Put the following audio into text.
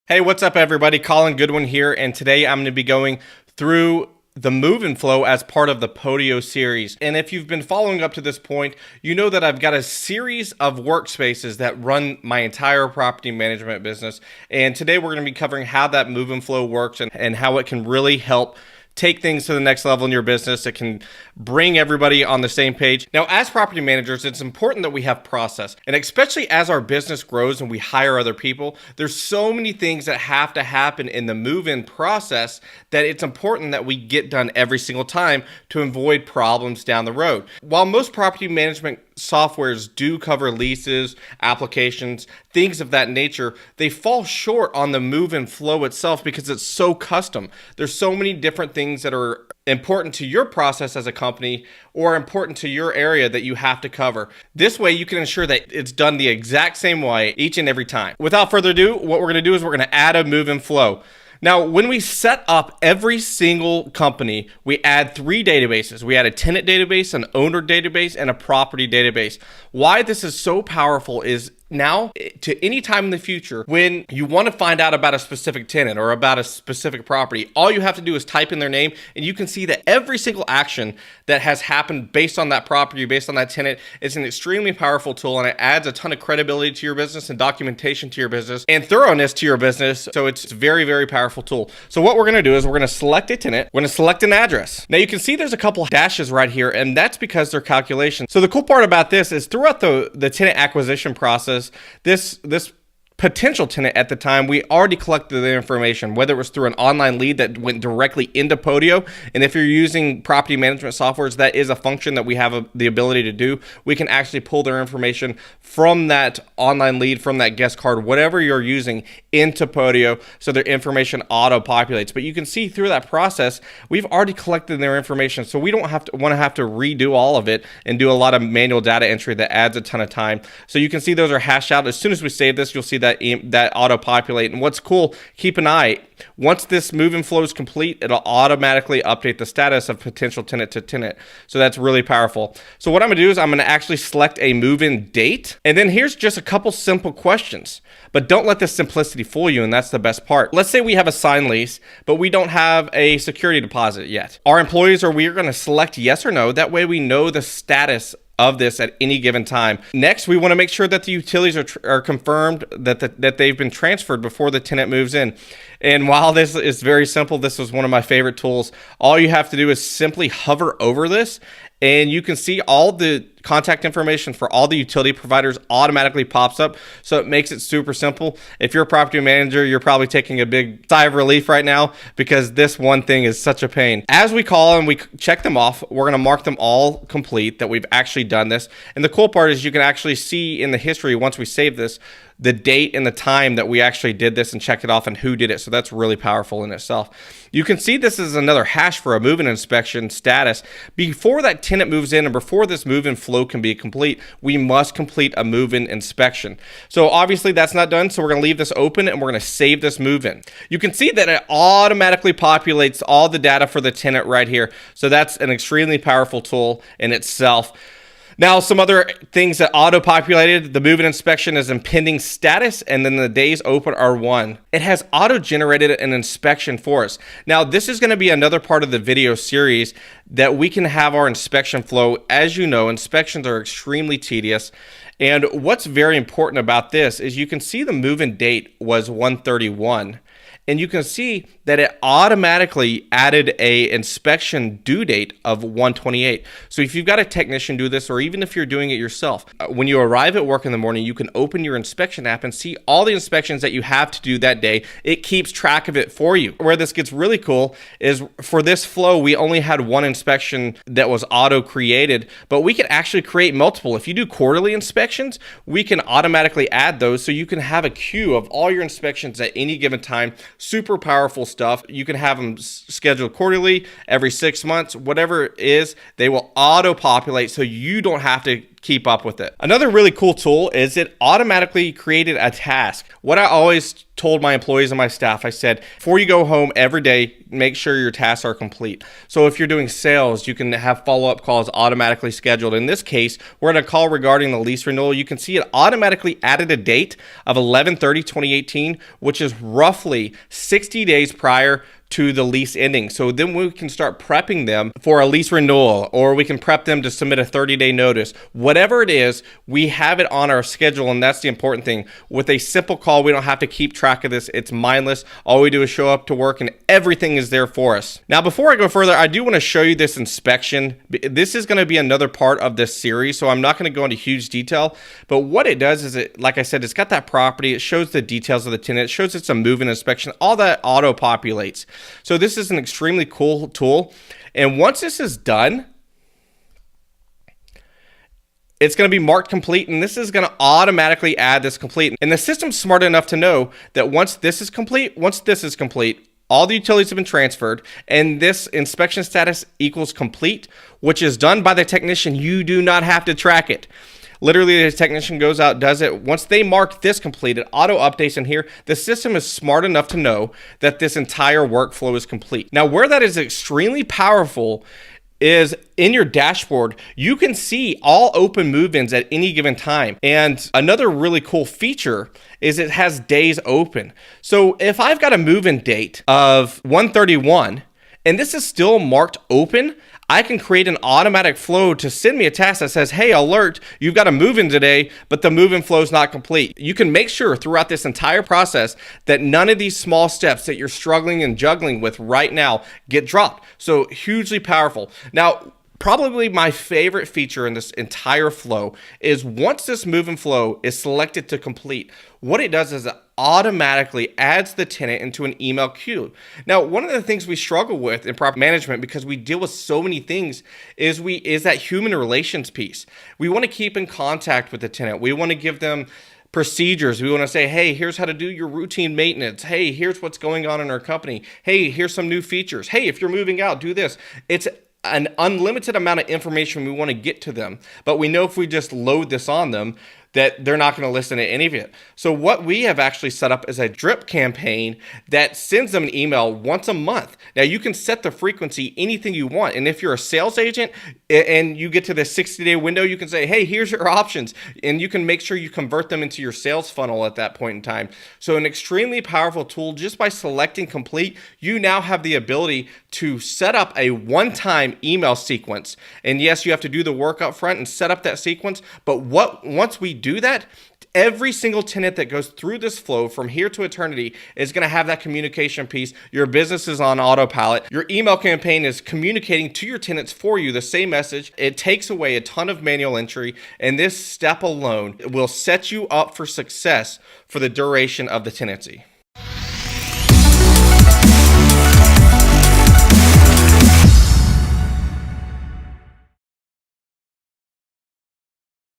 Hey, what's up everybody? Colin Goodwin here, and today I'm going to be going through the move and flow as part of the Podio series. And if you've been following up to this point, you know that I've got a series of workspaces that run my entire property management business. And today we're going to be covering how that move and flow works and how it can really help take things to the next level in your business. It can bring everybody on the same page. Now, as property managers, it's important that we have process. And especially as our business grows and we hire other people, there's so many things that have to happen in the move-in process that it's important that we get done every single time to avoid problems down the road. While most property management softwares do cover leases, applications, things of that nature, they fall short on the move and flow itself because it's so custom. There's so many different things that are important to your process as a company or important to your area that you have to cover. This way you can ensure that it's done the exact same way each and every time. Without further ado, what we're going to do is we're going to add a move and flow. Now, when we set up every single company, we add 3 databases. We add a tenant database, an owner database, and a property database. Why this is so powerful is now, to any time in the future, when you want to find out about a specific tenant or about a specific property, all you have to do is type in their name, and you can see that every single action that has happened based on that property, based on that tenant, is an extremely powerful tool, and it adds a ton of credibility to your business and documentation to your business and thoroughness to your business. So it's a very, very powerful tool. So what we're going to do is we're going to select a tenant. We're going to select an address. Now you can see there's a couple dashes right here, and that's because they're calculations. So the cool part about this is throughout the tenant acquisition process, this potential tenant at the time, we already collected the information, whether it was through an online lead that went directly into Podio. And if you're using property management softwares, that is a function that we have the ability to do. We can actually pull their information from that online lead, from that guest card, whatever you're using, into Podio, so their information auto-populates. But you can see through that process, we've already collected their information, so we don't have to redo all of it and do a lot of manual data entry that adds a ton of time. So you can see those are hashed out. As soon as we save this, you'll see that auto-populate. And what's cool, keep an eye, once this move and flow is complete, it'll automatically update the status of potential tenant to tenant. So that's really powerful. So what I'm gonna do is I'm gonna actually select a move-in date. And then here's just a couple simple questions, but don't let this simplicity fool you, and that's the best part. Let's say we have a signed lease, but we don't have a security deposit yet. Our employees or we are gonna select yes or no. That way we know the status of this at any given time. Next, we want to make sure that the utilities are confirmed, that they've been transferred before the tenant moves in. And while this is very simple, this was one of my favorite tools. All you have to do is simply hover over this, and you can see all the contact information for all the utility providers automatically pops up. So it makes it super simple. If you're a property manager, you're probably taking a big sigh of relief right now because this one thing is such a pain. As we call and we check them off, we're going to mark them all complete, that we've actually done this. And the cool part is you can actually see in the history, once we save this, the date and the time that we actually did this and checked it off and who did it. So that's really powerful in itself. You can see this is another hash for a move-in inspection status. Before that tenant moves in and before this move-in flow can be complete, we must complete a move-in inspection. So obviously that's not done. So we're going to leave this open and we're going to save this move-in. You can see that it automatically populates all the data for the tenant right here. So that's an extremely powerful tool in itself. Now, some other things that auto-populated, the move-in inspection is in pending status, and then the days open are 1. It has auto-generated an inspection for us. Now, this is going to be another part of the video series that we can have our inspection flow. As you know, inspections are extremely tedious. And what's very important about this is you can see the move-in date was 1/31. And you can see that it automatically added a inspection due date of 1/28. So if you've got a technician do this, or even if you're doing it yourself, when you arrive at work in the morning, you can open your inspection app and see all the inspections that you have to do that day. It keeps track of it for you. Where this gets really cool is for this flow, we only had one inspection that was auto-created, but we can actually create multiple. If you do quarterly inspections, we can automatically add those so you can have a queue of all your inspections at any given time. Super powerful stuff. You can have them scheduled quarterly, every 6 months, whatever it is, they will auto-populate so you don't have to keep up with it. Another really cool tool is it automatically created a task. What I always told my employees and my staff, I said, before you go home every day, make sure your tasks are complete. So if you're doing sales, you can have follow-up calls automatically scheduled. In this case, we're at a call regarding the lease renewal. You can see it automatically added a date of 11/30/2018, which is roughly 60 days prior to the lease ending. So then we can start prepping them for a lease renewal, or we can prep them to submit a 30-day notice. Whatever it is, we have it on our schedule, and that's the important thing. With a simple call, we don't have to keep track of this. It's mindless. All we do is show up to work, and everything is there for us. Now, before I go further, I do want to show you this inspection. This is going to be another part of this series, so I'm not going to go into huge detail, but what it does is, like I said, it's got that property. It shows the details of the tenant. It shows it's a move-in inspection. All that auto-populates. So this is an extremely cool tool. And once this is done, it's going to be marked complete, and this is going to automatically add this complete. And the system's smart enough to know that once this is complete, all the utilities have been transferred, and this inspection status equals complete, which is done by the technician. You do not have to track it. Literally, the technician goes out, does it. Once they mark this complete, it auto updates in here. The system is smart enough to know that this entire workflow is complete. Now, where that is extremely powerful is in your dashboard. You can see all open move-ins at any given time. And another really cool feature is it has days open. So if I've got a move-in date of 1/31 and this is still marked open, I can create an automatic flow to send me a task that says, hey, alert, you've got a move-in today, but the move-in flow is not complete. You can make sure throughout this entire process that none of these small steps that you're struggling and juggling with right now get dropped. So hugely powerful. Now, probably my favorite feature in this entire flow is once this move-in flow is selected to complete, what it does is it automatically adds the tenant into an email queue. Now, one of the things we struggle with in property management, because we deal with so many things, is that human relations piece. We want to keep in contact with the tenant. We want to give them procedures. We want to say, hey, here's how to do your routine maintenance. Hey, here's what's going on in our company. Hey, here's some new features. Hey, if you're moving out, do this. It's an unlimited amount of information we want to get to them, but we know if we just load this on them, that they're not going to listen to any of it. So what we have actually set up is a drip campaign that sends them an email once a month. Now you can set the frequency anything you want. And if you're a sales agent and you get to the 60-day window, you can say, hey, here's your options. And you can make sure you convert them into your sales funnel at that point in time. So an extremely powerful tool. Just by selecting complete, you now have the ability to set up a one-time email sequence. And yes, you have to do the work up front and set up that sequence. But once we do that, every single tenant that goes through this flow from here to eternity is going to have that communication piece. Your business is on autopilot. Your email campaign is communicating to your tenants for you the same message. It takes away a ton of manual entry, and this step alone will set you up for success for the duration of the tenancy.